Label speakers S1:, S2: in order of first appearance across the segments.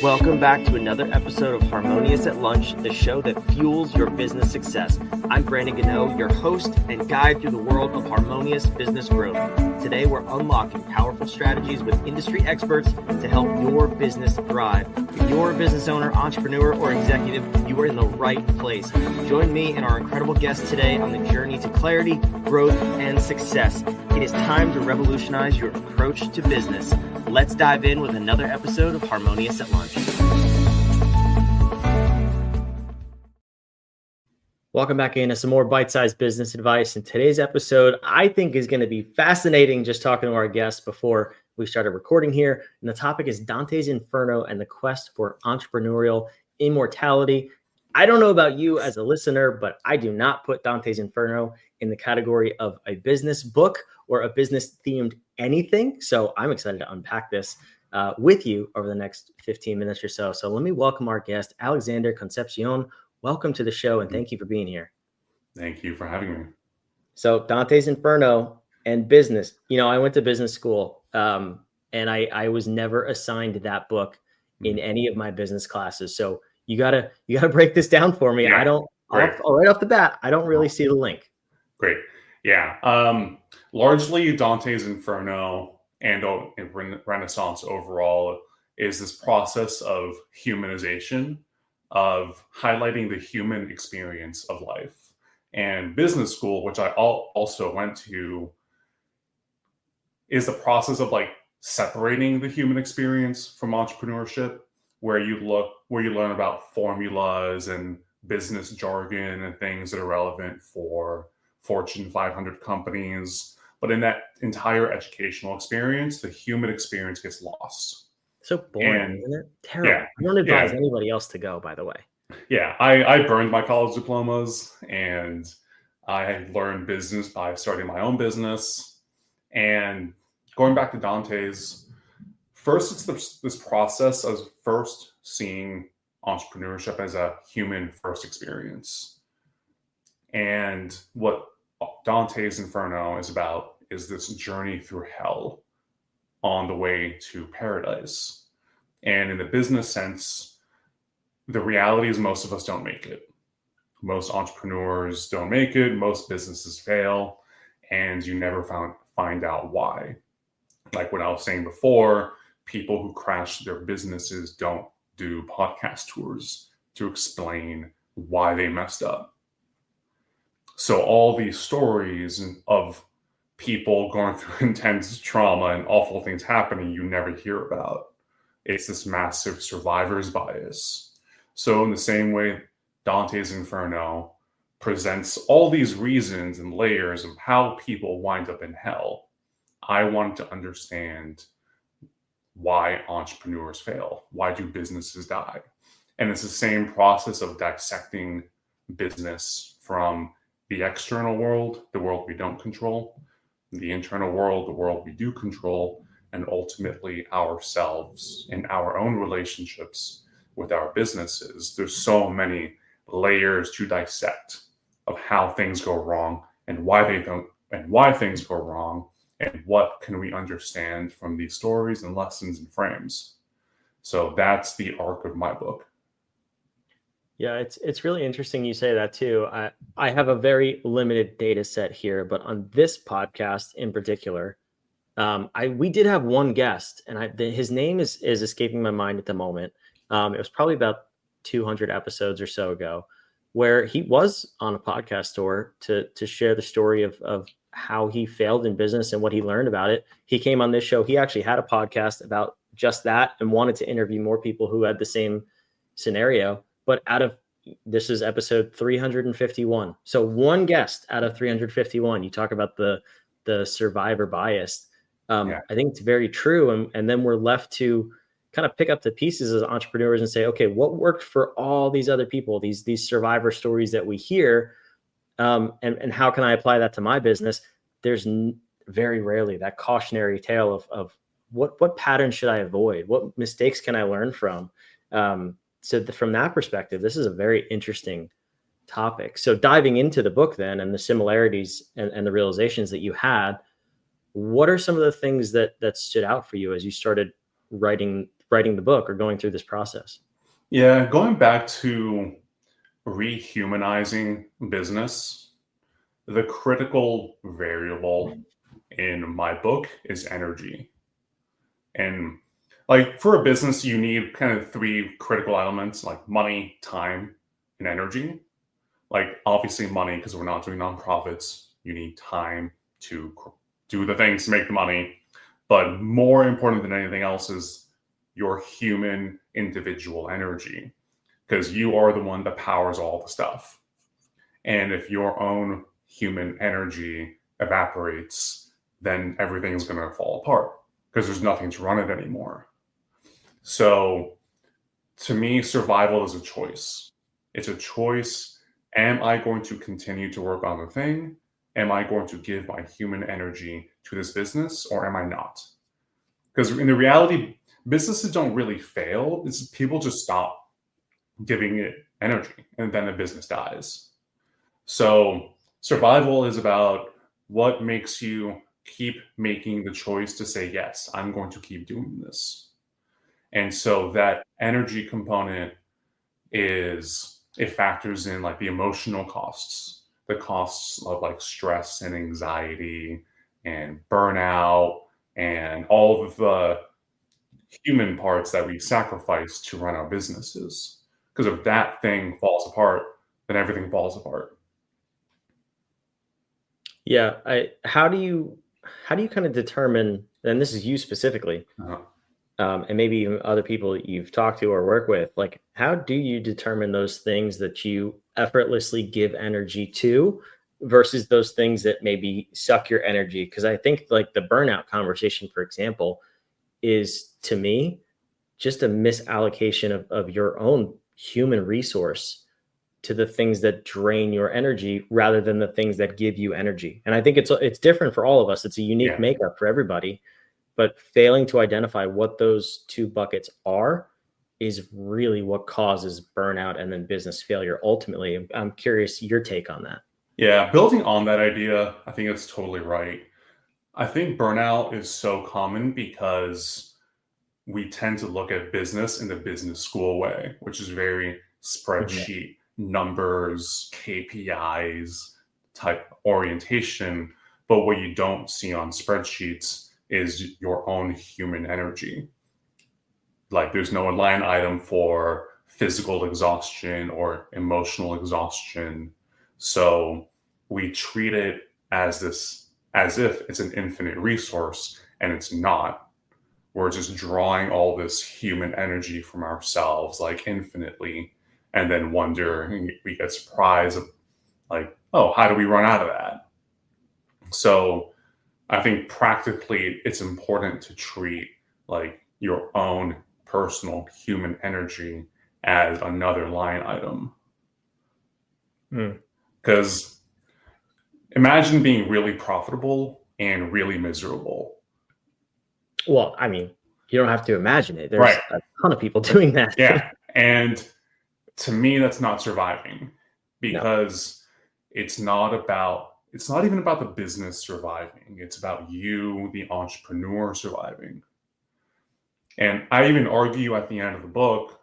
S1: Welcome back to another episode of Harmonious at Lunch, the show that fuels your business success. I'm Brandon Gano, your host and guide through the world of harmonious business growth. Today, we're unlocking powerful strategies with industry experts to help your business thrive. If you're a business owner, entrepreneur, or executive, you are in the right place. Join me and our incredible guest today on the journey to clarity, growth, and success. It is time to revolutionize your approach to business. Let's dive in with another episode of Harmonious at Lunch. Welcome back into some more bite-sized business advice. And today's episode, I think, is going to be fascinating just talking to our guests before we started recording here. And the topic is Dante's Inferno and the quest for entrepreneurial immortality. I don't know about you as a listener, but I do not put Dante's Inferno in the category of a business book or a business-themed anything. So I'm excited to unpack this with you over the next 15 minutes or so. So let me welcome our guest, Alexander Concepcion. Welcome to the show, and thank you for being here.
S2: Thank you for having me.
S1: So Dante's Inferno and business. You know, I went to business school, and I was never assigned that book in any of my business classes. So you gotta break this down for me.
S2: Yeah,
S1: right off the bat, I don't really see the link.
S2: Great. Yeah. Largely Dante's Inferno and Renaissance overall is this process of humanization, of highlighting the human experience of life. And business school, which I also went to, is the process of like separating the human experience from entrepreneurship, where you learn about formulas and business jargon and things that are relevant for Fortune 500 companies. But in that entire educational experience, the human experience gets lost.
S1: So boring, isn't it? Terrible. Yeah, I don't advise anybody else to go, by the way.
S2: Yeah, I burned my college diplomas, and I learned business by starting my own business. And going back to Dante's, first, it's this process of first seeing entrepreneurship as a human first experience. And what Dante's Inferno is about is this journey through hell on the way to paradise. And in the business sense, the reality is most of us don't make it. Most entrepreneurs don't make it. Most businesses fail, and you never find out why. Like what I was saying before, people who crash their businesses don't do podcast tours to explain why they messed up. So all these stories of people going through intense trauma and awful things happening, you never hear about. It's this massive survivor's bias. So in the same way, Dante's Inferno presents all these reasons and layers of how people wind up in hell. I wanted to understand why entrepreneurs fail. Why do businesses die? And it's the same process of dissecting business from the external world, the world we don't control, the internal world, the world we do control, and ultimately ourselves and our own relationships with our businesses. There's so many layers to dissect of how things go wrong and why they don't, and why things go wrong, and what can we understand from these stories and lessons and frames. So that's the arc of my book.
S1: Yeah, it's really interesting you say that too. I have a very limited data set here, but on this podcast in particular, we did have one guest, and his name is escaping my mind at the moment. It was probably about 200 episodes or so ago, where he was on a podcast tour to share the story of how he failed in business and what he learned about it. He came on this show. He actually had a podcast about just that and wanted to interview more people who had the same scenario. But this is episode 351. So one guest out of 351, you talk about the survivor bias. I think it's very true. And then we're left to kind of pick up the pieces as entrepreneurs and say, okay, what worked for all these other people, these survivor stories that we hear, and how can I apply that to my business? There's very rarely that cautionary tale of what patterns should I avoid? What mistakes can I learn from? So from that perspective, this is a very interesting topic. So diving into the book then and the similarities and the realizations that you had, what are some of the things that stood out for you as you started writing writing the book or going through this process?
S2: Yeah, going back to rehumanizing business, the critical variable in my book is energy. And like for a business, you need kind of three critical elements like money, time, and energy. Like obviously money, because we're not doing nonprofits, you need time to do the things to make the money. But more important than anything else is your human individual energy, because you are the one that powers all the stuff. And if your own human energy evaporates, then everything is going to fall apart because there's nothing to run it anymore. So to me, survival is a choice. It's a choice. Am I going to continue to work on the thing? Am I going to give my human energy to this business or am I not? Because in the reality, businesses don't really fail. It's people just stop giving it energy and then the business dies. So survival is about what makes you keep making the choice to say, yes, I'm going to keep doing this. And so that energy component is, it factors in like the emotional costs, the costs of like stress and anxiety and burnout and all of the human parts that we sacrifice to run our businesses. Because if that thing falls apart, then everything falls apart.
S1: Yeah. How do you kind of determine, and this is you specifically,
S2: Uh,
S1: and maybe even other people that you've talked to or work with, like how do you determine those things that you effortlessly give energy to versus those things that maybe suck your energy? Because I think like the burnout conversation, for example, is to me just a misallocation of your own human resource to the things that drain your energy rather than the things that give you energy. And I think it's different for all of us. It's a unique
S2: yeah.
S1: makeup for everybody, but failing to identify what those two buckets are is really what causes burnout and then business failure ultimately. I'm curious your take on that.
S2: Yeah. Building on that idea, I think it's totally right. I think burnout is so common because we tend to look at business in the business school way, which is very
S1: Mhm.
S2: spreadsheet, numbers, KPIs type orientation. But what you don't see on spreadsheets is your own human energy. Like there's no line item for physical exhaustion or emotional exhaustion. So we treat it as this, as if it's an infinite resource, and it's not. We're just drawing all this human energy from ourselves like infinitely, and then wonder, we get surprised of like, oh, how do we run out of that? So I think practically it's important to treat like your own personal human energy as another line item.
S1: Mm.
S2: Because imagine being really profitable and really miserable.
S1: Well, I mean, you don't have to imagine it.
S2: Right.
S1: There's a ton of people doing that.
S2: Yeah. And to me, that's not surviving
S1: No.
S2: because it's not even about the business surviving. It's about you, the entrepreneur, surviving. And I even argue at the end of the book,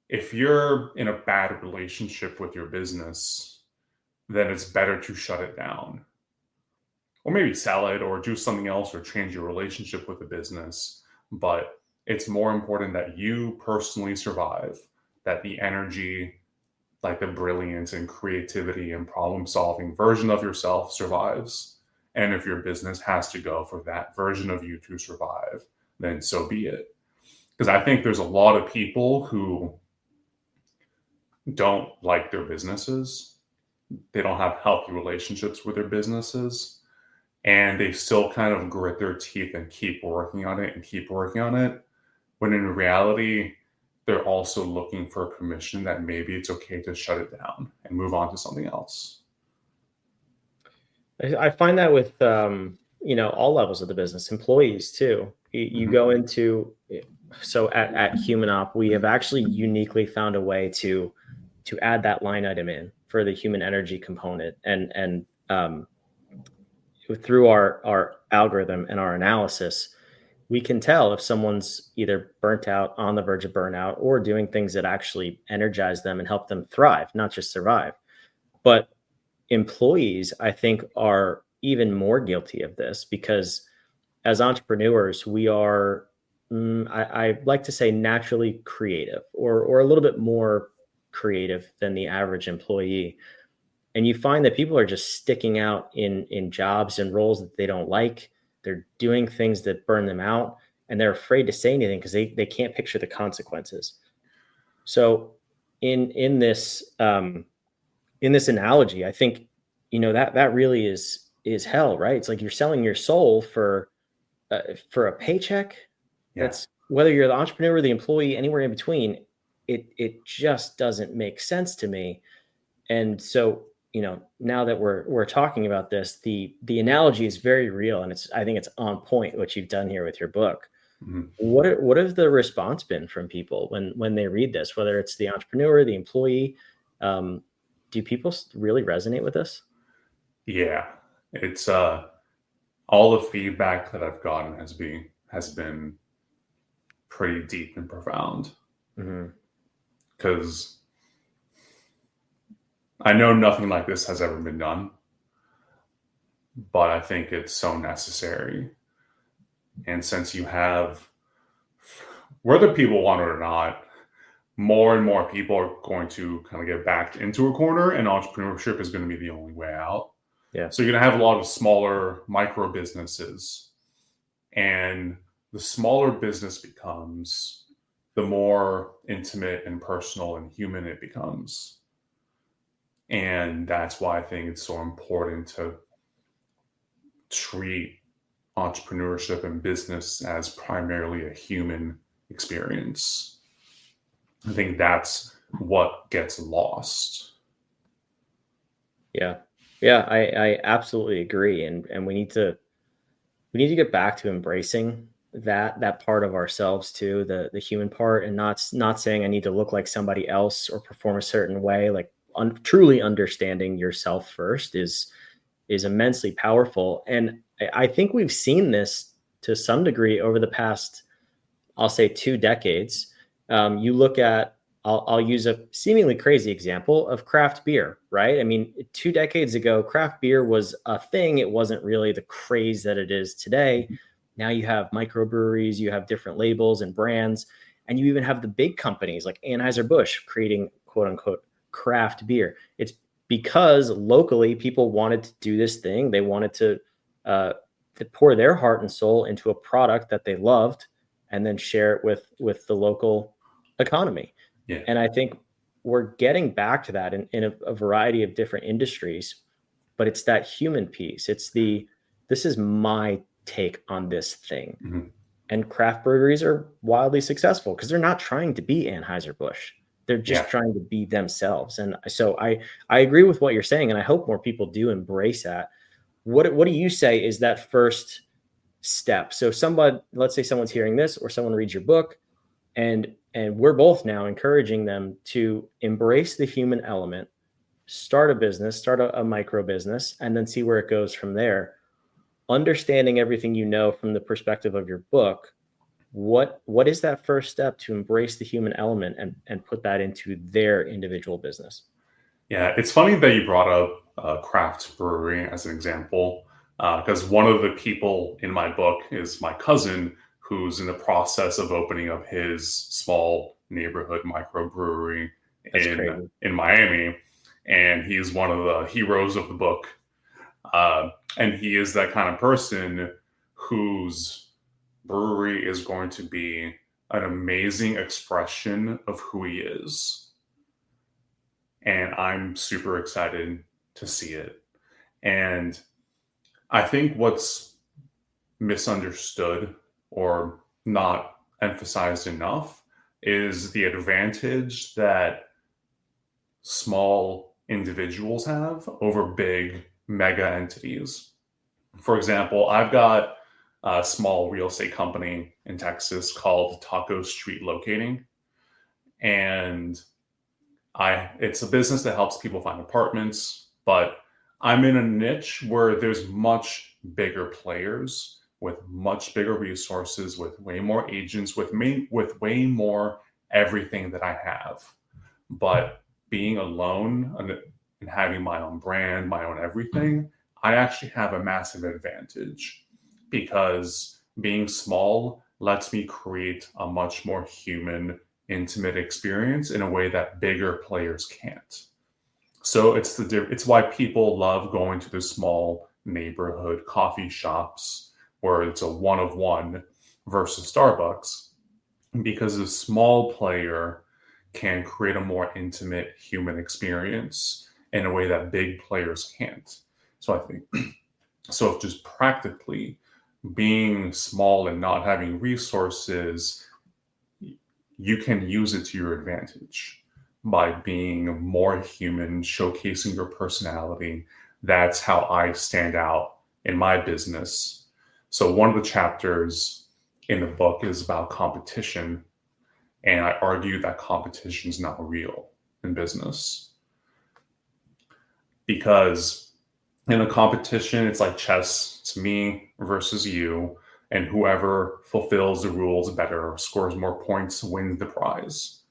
S2: if you're in a bad relationship with your business, then it's better to shut it down. Or maybe sell it or do something else or change your relationship with the business. But it's more important that you personally survive, that the energy, like the brilliance and creativity and problem solving version of yourself survives. And if your business has to go for that version of you to survive, then so be it. Because I think there's a lot of people who don't like their businesses. They don't have healthy relationships with their businesses. And they still kind of grit their teeth and keep working on it and keep working on it. When in reality, they're also looking for permission that maybe it's okay to shut it down and move on to something else.
S1: I find that with all levels of the business, employees too. You
S2: Mhm.
S1: go into so at Human Op, we have actually uniquely found a way to add that line item in for the human energy component, and through our algorithm and our analysis, we can tell if someone's either burnt out, on the verge of burnout, or doing things that actually energize them and help them thrive, not just survive. But employees, I think, are even more guilty of this because as entrepreneurs, we are, I like to say, naturally creative, or a little bit more creative than the average employee. And you find that people are just sticking out in jobs and roles that they don't like. They're doing things that burn them out, and they're afraid to say anything because they can't picture the consequences. So in this analogy, I think, that really is hell, right? It's like you're selling your soul for a paycheck.
S2: Yeah.
S1: That's whether you're the entrepreneur or the employee, anywhere in between. It just doesn't make sense to me. And so, now that we're talking about this, the analogy is very real, and I think it's on point what you've done here with your book.
S2: Mhm.
S1: What have the response been from people when they read this, whether it's the entrepreneur, the employee? Um, do people really resonate with this?
S2: Yeah. It's all the feedback that I've gotten has been pretty deep and profound
S1: Hmm.
S2: because I know nothing like this has ever been done, but I think it's so necessary. And since you have, whether people want it or not, more and more people are going to kind of get backed into a corner, and entrepreneurship is going to be the only way out.
S1: Yeah.
S2: So you're going to have a lot of smaller micro businesses, and the smaller business becomes, the more intimate and personal and human it becomes. And that's why I think it's so important to treat entrepreneurship and business as primarily a human experience. I think that's what gets lost.
S1: Yeah. Yeah, I absolutely agree. And we need to get back to embracing that part of ourselves too, the human part, and not saying I need to look like somebody else or perform a certain way. Like, truly understanding yourself first is immensely powerful. And I think we've seen this to some degree over the past, I'll say, 2 decades. You look at, I'll use a seemingly crazy example of craft beer, right? I mean, 2 decades ago, craft beer was a thing. It wasn't really the craze that it is today. Now you have microbreweries, you have different labels and brands, and you even have the big companies like Anheuser-Busch creating quote unquote craft beer. It's because locally people wanted to do this thing. They wanted uh, to pour their heart and soul into a product that they loved and then share it with the local economy.
S2: Yeah.
S1: And I think we're getting back to that in a variety of different industries, but it's that human piece. This is my take on this thing.
S2: Mhm.
S1: And craft breweries are wildly successful because they're not trying to be Anheuser-Busch. They're just
S2: Yeah.
S1: trying to be themselves. And so I agree with what you're saying, and I hope more people do embrace that. What do you say is that first step? So somebody, let's say someone's hearing this or someone reads your book, and we're both now encouraging them to embrace the human element, start a business, start a micro business, and then see where it goes from there. Understanding everything from the perspective of your book, what is that first step to embrace the human element and put that into their individual business?
S2: Yeah. It's funny that you brought up craft brewery as an example, because one of the people in my book is my cousin who's in the process of opening up his small neighborhood microbrewery
S1: That's
S2: in
S1: crazy.
S2: in Miami, and he's one of the heroes of the book. And he is that kind of person whose brewery is going to be an amazing expression of who he is. And I'm super excited to see it. And I think what's misunderstood or not emphasized enough is the advantage that small individuals have over big mega entities. For example, I've got a small real estate company in Texas called Taco Street Locating, and I it's a business that helps people find apartments, but I'm in a niche where there's much bigger players with much bigger resources, with way more agents, with way more everything that I have. But being alone and having my own brand, my own everything, I actually have a massive advantage because being small lets me create a much more human, intimate experience in a way that bigger players can't. So it's why people love going to the small neighborhood coffee shops where it's a one of one versus Starbucks, because a small player can create a more intimate human experience in a way that big players can't. So I think so just practically being small and not having resources, you can use it to your advantage by being more human, showcasing your personality. That's how I stand out in my business. So one of the chapters in the book is about competition, and I argue that competition is not real in business, because in a competition, it's like chess. It's me versus you, and whoever fulfills the rules better or scores more points wins the prize.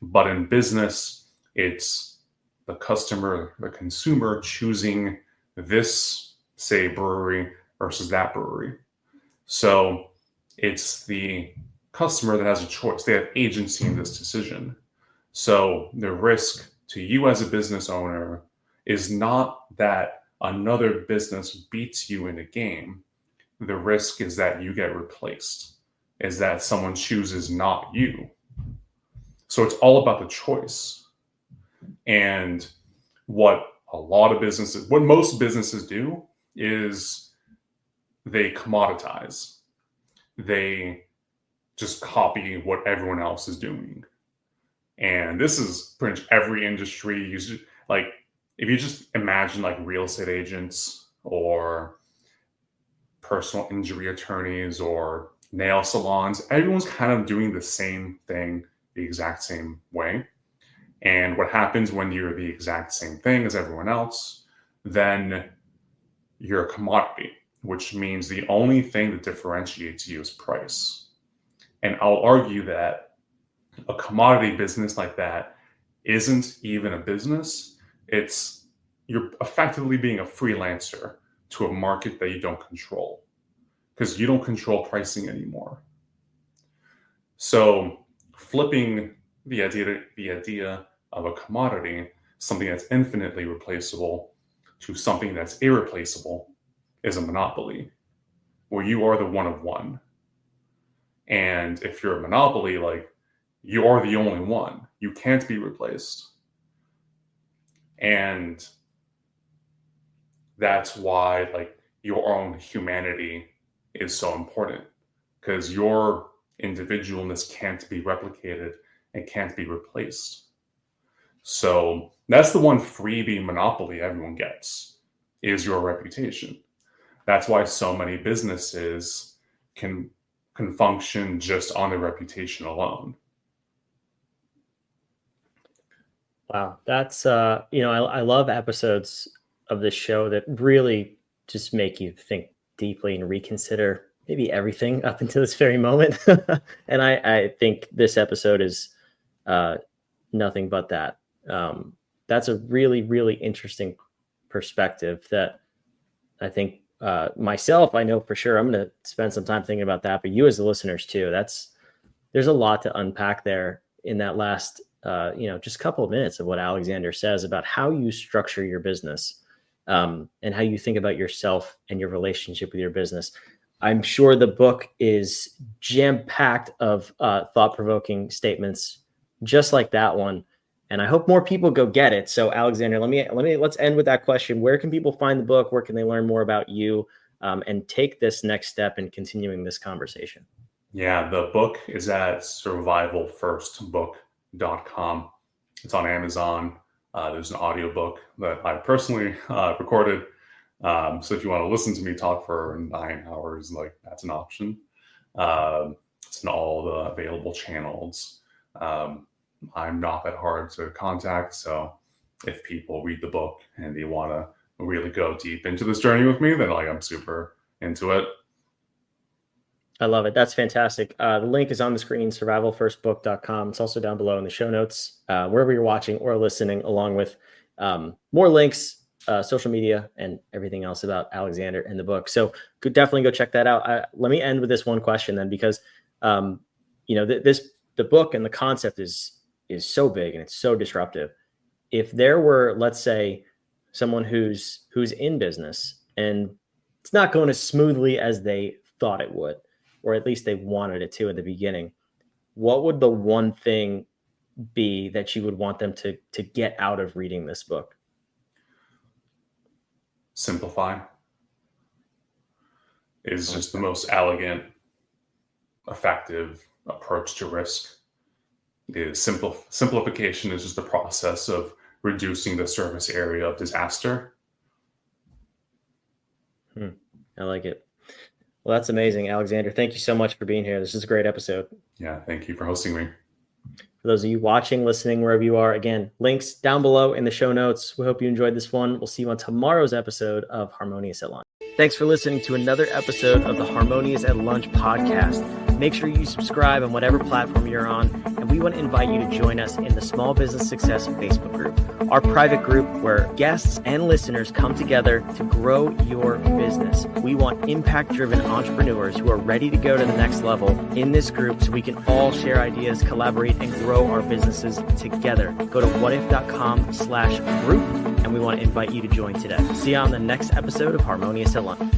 S2: But in business, it's the customer, the consumer choosing this, say, brewery versus that brewery. So it's the customer that has a choice. They have agency in this decision. So the risk to you as a business owner is not that another business beats you in a game. The risk is that you get replaced, is that someone chooses not you. So it's all about the choice. And what most businesses do is they commoditize. They just copy what everyone else is doing. And this is pretty much every industry. Like, if you just imagine like real estate agents or personal injury attorneys or nail salons, everyone's kind of doing the same thing the exact same way. And what happens when you're the exact same thing as everyone else, then you're a commodity, which means the only thing that differentiates you is price. And I'll argue that a commodity business like that isn't even a business. You're effectively being a freelancer to a market that you don't control, because you don't control pricing anymore. So flipping the idea of a commodity, something that's infinitely replaceable, to something that's irreplaceable, is a monopoly, where you are the one of one. And if you're a monopoly, like, you are the only one. You can't be replaced. And that's why, like, your own humanity is so important, because your individualness can't be replicated and can't be replaced. So that's the one freebie monopoly everyone gets, is your reputation. That's why so many businesses can function just on their reputation alone.
S1: Wow, that's I love episodes of this show that really just make you think deeply and reconsider maybe everything up until this very moment. And I think this episode is nothing but that. That's a really, really interesting perspective that I think myself, I know for sure I'm going to spend some time thinking about that, but you as the listeners too. There's a lot to unpack there in that last just couple of minutes of what Alexander says about how you structure your business, and how you think about yourself and your relationship with your business. I'm sure the book is jam-packed of thought-provoking statements just like that one. And I hope more people go get it. So Alexander, let's end with that question. Where can people find the book? Where can they learn more about you, and take this next step in continuing this conversation?
S2: Yeah, the book is at survivalfirstbook.com. It's on Amazon. There's an audiobook that I personally recorded. So if you want to listen to me talk for 9 hours, like, that's an option. It's in all the available channels. I'm not that hard to contact. So if people read the book and they want to really go deep into this journey with me, then, like, I'm super into it.
S1: I love it. That's fantastic. The link is on the screen, survivalfirstbook.com. It's also down below in the show notes, wherever you're watching or listening, along with more links, social media, and everything else about Alexander and the book. So could definitely go check that out. Let me end with this one question then, because the book and the concept is so big and it's so disruptive. If there were, let's say, someone who's in business and it's not going as smoothly as they thought it would, or at least they wanted it to at the beginning, what would the one thing be that you would want them to get out of reading this book?
S2: Simplify is just the most elegant, effective approach to risk. Simplification is just the process of reducing the surface area of disaster.
S1: I like it. Well, that's amazing, Alexander. Thank you so much for being here. This is a great episode.
S2: Yeah, thank you for hosting me.
S1: For those of you watching, listening, wherever you are, again, links down below in the show notes. We hope you enjoyed this one. We'll see you on tomorrow's episode of Harmonious at Lunch. Thanks for listening to another episode of the Harmonious at Lunch podcast. Make sure you subscribe on whatever platform you're on, and we want to invite you to join us in the Small Business Success Facebook group, our private group where guests and listeners come together to grow your business. We want impact-driven entrepreneurs who are ready to go to the next level in this group so we can all share ideas, collaborate, and grow our businesses together. Go to whatif.com/group, and we want to invite you to join today. See you on the next episode of Harmonious at Lunch.